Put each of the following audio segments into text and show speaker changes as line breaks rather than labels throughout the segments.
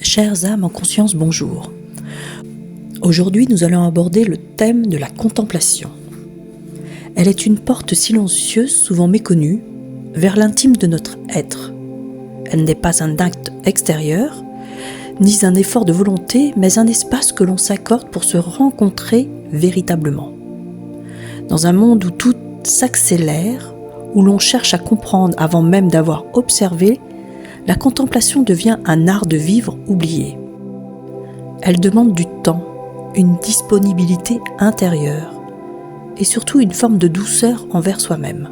Chères âmes en conscience, bonjour. Aujourd'hui, nous allons aborder le thème de la contemplation. Elle est une porte silencieuse, souvent méconnue, vers l'intime de notre être. Elle n'est pas un acte extérieur, ni un effort de volonté, mais un espace que l'on s'accorde pour se rencontrer véritablement. Dans un monde où tout s'accélère, où l'on cherche à comprendre avant même d'avoir observé, la contemplation devient un art de vivre oublié. Elle demande du temps, une disponibilité intérieure et surtout une forme de douceur envers soi-même.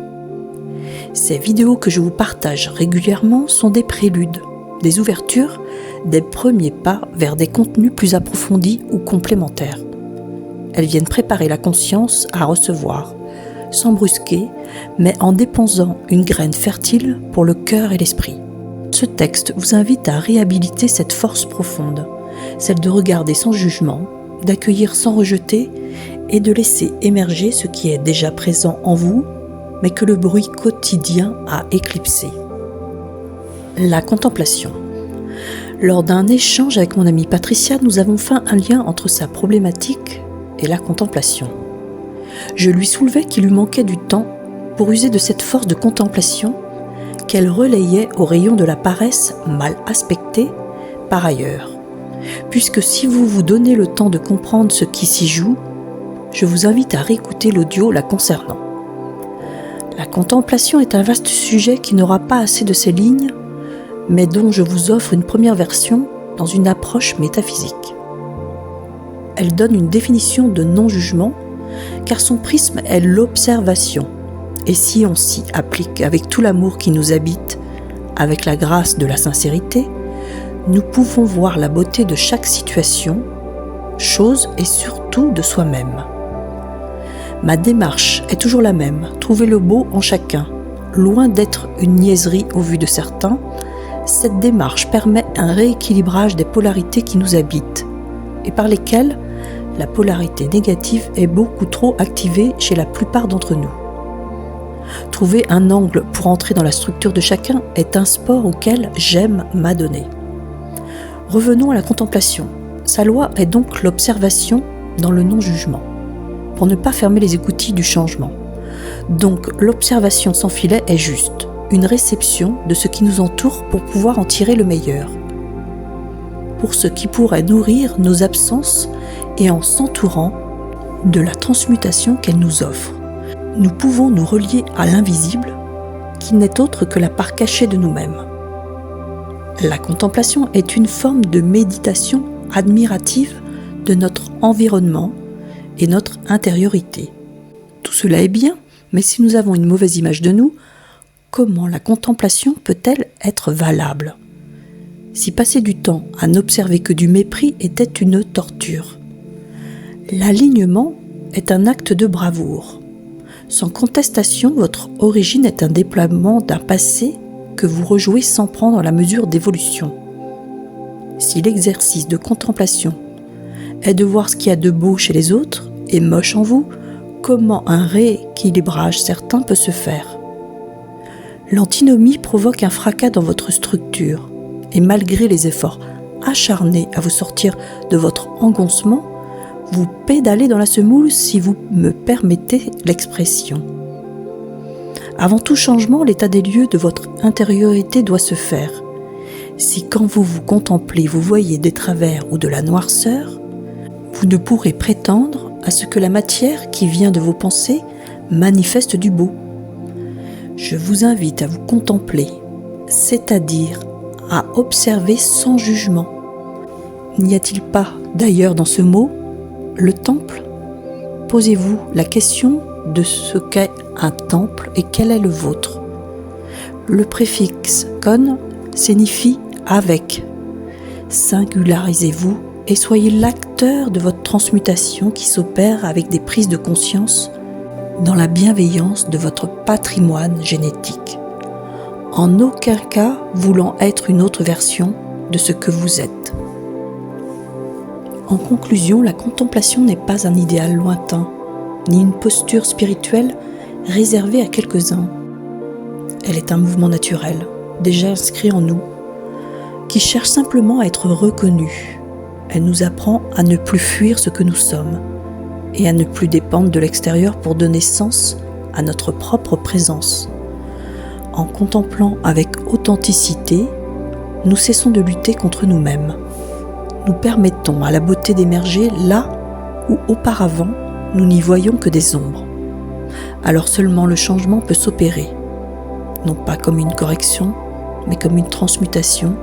Ces vidéos que je vous partage régulièrement sont des préludes, des ouvertures, des premiers pas vers des contenus plus approfondis ou complémentaires. Elles viennent préparer la conscience à recevoir, sans brusquer, mais en déposant une graine fertile pour le cœur et l'esprit. Ce texte vous invite à réhabiliter cette force profonde, celle de regarder sans jugement, d'accueillir sans rejeter et de laisser émerger ce qui est déjà présent en vous, mais que le bruit quotidien a éclipsé. La contemplation. Lors d'un échange avec mon amie Patricia, nous avons fait un lien entre sa problématique et la contemplation. Je lui soulevais qu'il lui manquait du temps pour user de cette force de contemplation qu'elle relayait au rayon de la paresse mal aspectée par ailleurs. Puisque si vous vous donnez le temps de comprendre ce qui s'y joue, je vous invite à réécouter l'audio la concernant. La contemplation est un vaste sujet qui n'aura pas assez de ces lignes, mais dont je vous offre une première version dans une approche métaphysique. Elle donne une définition de non-jugement, car son prisme est l'observation. Et si on s'y applique avec tout l'amour qui nous habite, avec la grâce de la sincérité, nous pouvons voir la beauté de chaque situation, chose et surtout de soi-même. Ma démarche est toujours la même, trouver le beau en chacun. Loin d'être une niaiserie au vu de certains, cette démarche permet un rééquilibrage des polarités qui nous habitent et par lesquelles la polarité négative est beaucoup trop activée chez la plupart d'entre nous. Trouver un angle pour entrer dans la structure de chacun est un sport auquel j'aime m'adonner. Revenons à la contemplation. Sa loi est donc l'observation dans le non-jugement, pour ne pas fermer les écoutilles du changement. Donc l'observation sans filet est juste, une réception de ce qui nous entoure pour pouvoir en tirer le meilleur. Pour ce qui pourrait nourrir nos absences et en s'entourant de la transmutation qu'elle nous offre. Nous pouvons nous relier à l'invisible, qui n'est autre que la part cachée de nous-mêmes. La contemplation est une forme de méditation admirative de notre environnement et notre intériorité. Tout cela est bien, mais si nous avons une mauvaise image de nous, comment la contemplation peut-elle être valable ? Si passer du temps à n'observer que du mépris était une torture. L'alignement est un acte de bravoure. Sans contestation, votre origine est un déploiement d'un passé que vous rejouez sans prendre la mesure d'évolution. Si l'exercice de contemplation est de voir ce qu'il y a de beau chez les autres et moche en vous, comment un rééquilibrage certain peut se faire ? L'antinomie provoque un fracas dans votre structure et malgré les efforts acharnés à vous sortir de votre engoncement, vous pédalez dans la semoule si vous me permettez l'expression. Avant tout changement, l'état des lieux de votre intériorité doit se faire. Si quand vous vous contemplez, vous voyez des travers ou de la noirceur, vous ne pourrez prétendre à ce que la matière qui vient de vos pensées manifeste du beau. Je vous invite à vous contempler, c'est-à-dire à observer sans jugement. N'y a-t-il pas, d'ailleurs dans ce mot, le temple ? Posez-vous la question de ce qu'est un temple et quel est le vôtre. Le préfixe « con » signifie « avec ». Singularisez-vous et soyez l'acteur de votre transmutation qui s'opère avec des prises de conscience dans la bienveillance de votre patrimoine génétique. En aucun cas voulant être une autre version de ce que vous êtes. En conclusion, la contemplation n'est pas un idéal lointain, ni une posture spirituelle réservée à quelques-uns. Elle est un mouvement naturel, déjà inscrit en nous, qui cherche simplement à être reconnue. Elle nous apprend à ne plus fuir ce que nous sommes et à ne plus dépendre de l'extérieur pour donner sens à notre propre présence. En contemplant avec authenticité, nous cessons de lutter contre nous-mêmes. Nous permettons à la beauté d'émerger là où auparavant nous n'y voyions que des ombres. Alors seulement le changement peut s'opérer, non pas comme une correction, mais comme une transmutation,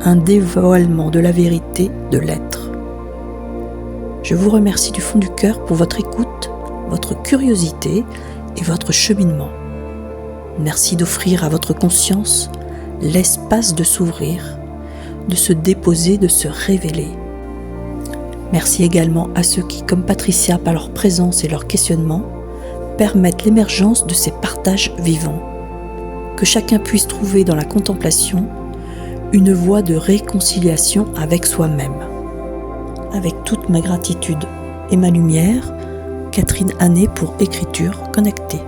un dévoilement de la vérité de l'être. Je vous remercie du fond du cœur pour votre écoute, votre curiosité et votre cheminement. Merci d'offrir à votre conscience l'espace de s'ouvrir, de se déposer, de se révéler. Merci également à ceux qui, comme Patricia, par leur présence et leur questionnement, permettent l'émergence de ces partages vivants. Que chacun puisse trouver dans la contemplation une voie de réconciliation avec soi-même. Avec toute ma gratitude et ma lumière, Catherine Hannet pour Écriture Connectée.